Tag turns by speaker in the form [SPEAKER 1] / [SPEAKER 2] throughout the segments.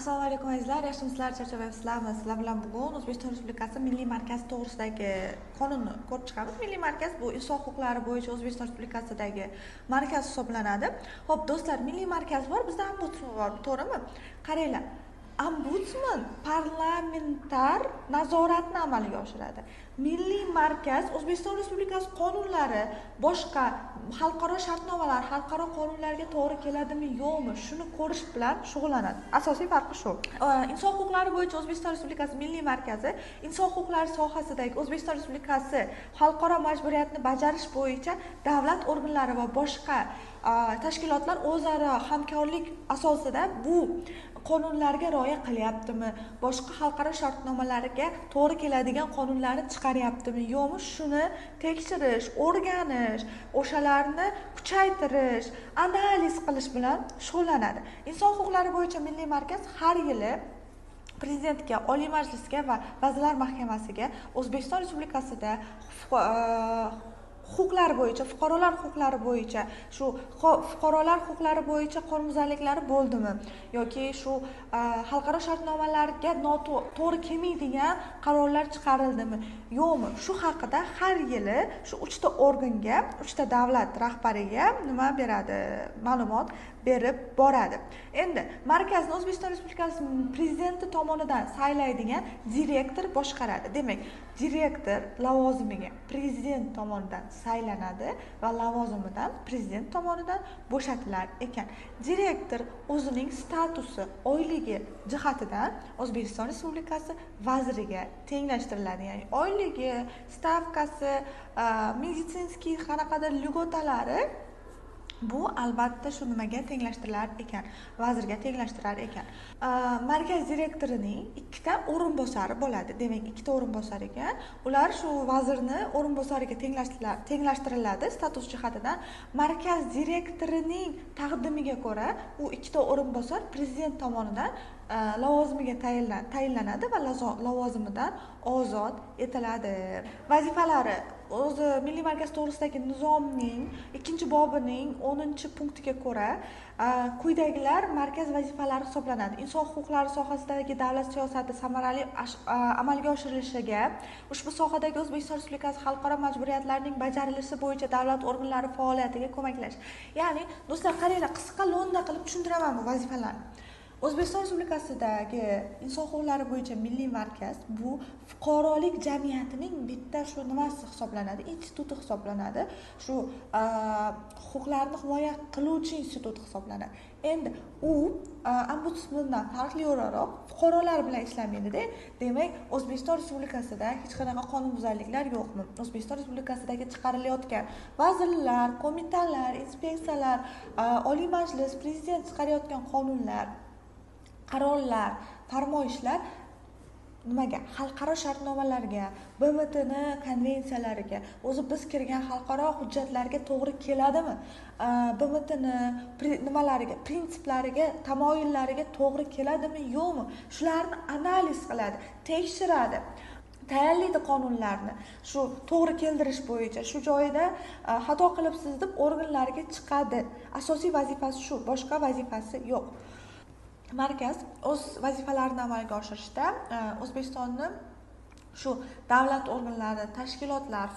[SPEAKER 1] Assalomu alaykum azizlar, yaxshimisizlar, charchamayapsizlarmi? Sizlar bilan bugun O'zbekiston Respublikasi Milliy markazi to'g'risidagi qonunni ko'rib chiqamiz. Milliy markaz bu inson huquqlari bo'yicha O'zbekiston Respublikasidagi markaz hisoblanadi. Xo'p, do'stlar, milliy markaz bor, bizda ombudsman bor, to'g'rimi? Qaranglar. Ombudsman parlamentar nazoratni amalga oshiradi. Milliy markaz O'zbekiston Respublikasi qonunlari, boshqa xalqaro shartnomalar, xalqaro qonunlarga to'g'ri keladimi, yo'qmi, shuni ko'rish bilan shug'ullanadi. Asosiy farqi shu. Inson huquqlari bo'yicha O'zbekiston Respublikasi Milliy markazi inson huquqlari sohasidagi O'zbekiston Respublikasi xalqaro majburiyatni bajarish bo'yicha davlat organlari va boshqa tashkilotlar o'zaro hamkorlik asosida bu qonunlarga rioya qilyaptimi, boshqa xalqaro shartnomalarga to'g'ri keladigan qonunlarni chiqaryaptimi, yo'qmi, shuni tekshirish, o'rganish, o'shalarni kuchaytirish, analiz qilish bilan shug'ullanadi. Inson huquqlari bo'yicha Milliy markaz har yili Prezidentga, Oliy Majlisga va Vazirlar Mahkamasiga O'zbekiston Respublikasida huquqlar bo'yicha, fuqarolar huquqlari bo'yicha, shu fuqarolar huquqlari bo'yicha qonunbuzarliklari bo'ldimi yoki shu xalqaro shartnomalarga to'g'ri kelmaydigan qarorlar chiqarildimi, yo'qmi, shu haqida har yili shu 3 ta organga, 3 ta davlat rahbariga nima beradi, ma'lumot berib boradi. Endi markazni O'zbekiston Respublikasi prezidenti tomonidan saylaydigan direktor boshqaradi. Demak, direktor lavozimiga prezident tomonidan saylanadi va lavozimidan prezident tomonidan bo'shatilar ekan. Direktor o'zining statusi, oyligi jihatidan O'zbekiston Respublikasi vaziriga tenglashtiriladi. Ya'ni oyligi, stavkasi, meditsinskiy qanaqadir lyotalari bu albatta shu nimaga tenglashtirar ekan, vazirga tenglashtirar ekan. Markaz direktorining 2 ta o'rinbosari bo'ladi. Demak, 2 ta o'rinbosar ekan. Ular shu vazirni o'rinbosariga tenglashtiriladi status jihatidan. Markaz direktorining taqdimiga ko'ra u 2 ta o'rinbosar prezident tomonidan lavozimiga tayinlanadi va lavozimidan ozod etiladi. Vazifalari o'zi Milliy markaz to'g'risidagi nizomning 2-bobining 10-punktiga ko'ra quyidagilar markaz vazifalari hisoblanadi. Inson huquqlari sohasidagi davlat siyosati samarali amalga oshirilishiga, ushbu sohadagi O'zbekiston Respublikasi xalqaro majburiyatlarining bajarilishi bo'yicha davlat organlari faoliyatiga ko'maklash. Ya'ni, do'stlar, qaranglar, qisqa lo'nda qilib tushuntiraman bu vazifalarni. O'zbekiston Respublikasidagi inson huquqlari bo'yicha Milliy markaz bu fuqarolik jamiyatining bitta shu nimasi hisoblanadi, instituti hisoblanadi. Shu huquqlarni himoya qiluvchi institut hisoblanadi. Endi u ombudsmandan farqli o'laroq fuqarolar bilan ishlamaydi-da. Demak, O'zbekiston Respublikasida hech qanaqa qonunbuzarliklar yo'qmi? O'zbekiston Respublikasidagi chiqarilayotgan vazirlar, qo'mitalar, inspeksiyalar, Oliy Majlis, prezident chiqarayotgan qonunlar, qarorlar, farmoyishlar nimaga? Xalqaro shartnomalarga, BMTni konvensiyalariga, o'zi biz kirgan xalqaro hujjatlarga to'g'ri keladimi? BMTni nimalariga, prinsiplariga, tamoyillariga to'g'ri keladimi, yo'qmi? Shularni analiz qiladi, tekshiradi. Tayyorlaydi qonunlarni. Shu to'g'ri keldirish bo'yicha, shu joyida xato qilibsiz deb organlarga chiqadi. Asosiy vazifasi shu, boshqa vazifasi yo'q. Markaz o'z vazifalarini amalga oshirishda O'zbekistonni shu davlat organlari, tashkilotlar,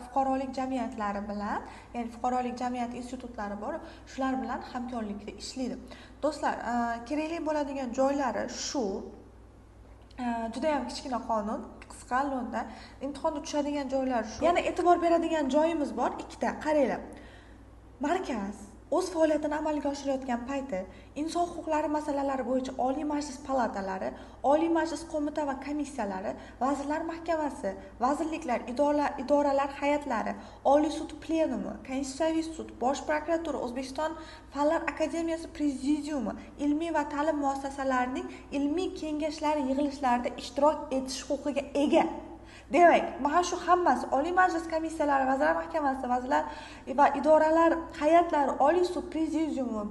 [SPEAKER 1] fuqarolik jamiyatlari bilan, ya'ni fuqarolik jamiyat institutlari bor, shular bilan hamkorlikda ishlaydi. Do'stlar, kerakli bo'ladigan joylari shu. Juda ham kichkina qonun, qisqa lo'nda. Imtihonda tushadigan joylar shu. Yana e'tibor beradigan joyimiz bor, 2 ta. Qaranglar. Markaz o'z faoliyatini amalga oshirayotgan payti inson huquqlari masalalari bo'yicha Oliy Majlis palatalari, Oliy Majlis qo'mita va komissiyalari, Vazirlar Mahkamasi, vazirliklar, idoralar hayatlari, Oliy sud plenumi, Konstitutsiyaviy sud, Bosh prokuratura, O'zbekiston Fanlar akademiyasi prezidiumi, ilmiy va ta'lim muassasalarining ilmiy kengashlari yig'ilishlarida ishtirok etish huquqiga ega. Demak, mana shu hammasi Oliy Majlis komissiyalari, Vazirlar Mahkamasi, vazirlar va idoralar hayatlari, Oliy sud prezidiumi,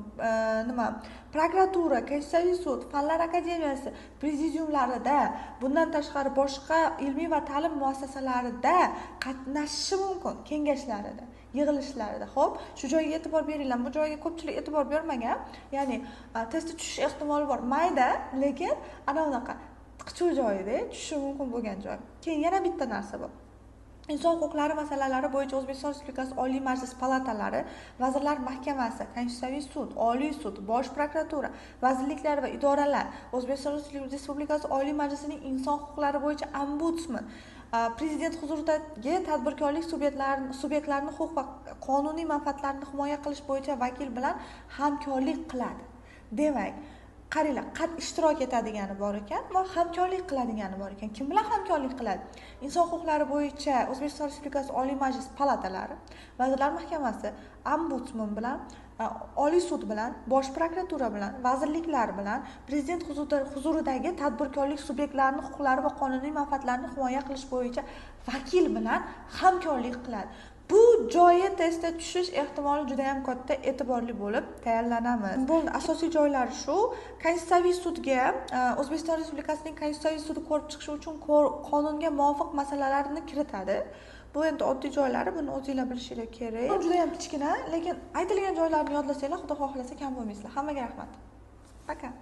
[SPEAKER 1] prokuratura, Konstitutsiyaviy sud, Fanlar akademiyasi prezidiumlarida, bundan tashqari boshqa ilmiy va ta'lim muassasalarida qatnashishi mumkin, kengashlarida. yig'ilishlarida. Xo'p, shu joyga e'tibor beringlar. Bu joyga ko'pchilik e'tibor bermagan. Ya'ni testda tushish ehtimoli bor. Mayda, lekin ana unaqa qichuv joyida tushishi mumkin bo'lgan joy. Keyin yana bitta narsa bor. Inson huquqlari masalalari bo'yicha O'zbekiston Respublikasi Oliy Majlis palatalari, Vazirlar Mahkamasi, Konstitutsiyaviy sud, Oliy sud, Bosh prokuratura, vazirliklar va idoralar, O'zbekiston Respublikasi Oliy Majlisining inson huquqlari bo'yicha ombudsman, prezident huzuridagi tadbirkorlik subyektlarini huquq va qonuniy manfaatlarini himoya qilish bo'yicha vakil bilan hamkorlik qiladi. Demak, qaranglar, ishtirok etadigani bor ekan va hamkorlik qiladigani bor ekan. Kim bilan hamkorlik qiladi? Inson huquqlari bo'yicha O'zbekiston Respublikasi Oliy Majlis palatalari, Vazirlar Mahkamasi, ombudsman bilan, Oliy sud bilan, Bosh prokuratura bilan, vazirliklar bilan, prezident huzuridagi tadbirkorlik subyektlarini huquqlari va qonuniy manfaatlarini himoya qilish bo'yicha vakil bilan hamkorlik qiladi. Bu joyi testda tushish ehtimoli juda ham katta, e'tiborli bo'lib tayyorlanamiz. Bo'ldi, asosiy joylari shu. Konstitutsiyaviy sudga O'zbekiston Respublikasining Konstitutsiyaviy sudi ko'rib chiqishi uchun qonunga muvofiq masalalarni kiritadi. Bu endi oddiy joylari, buni o'zingizlar bilishinglar kerak. Bu juda ham kichkina, lekin aytilgan joylarni yodlasanglar, xudo xohlasa kam bo'lmaysizlar. Hammaga rahmat. Пока.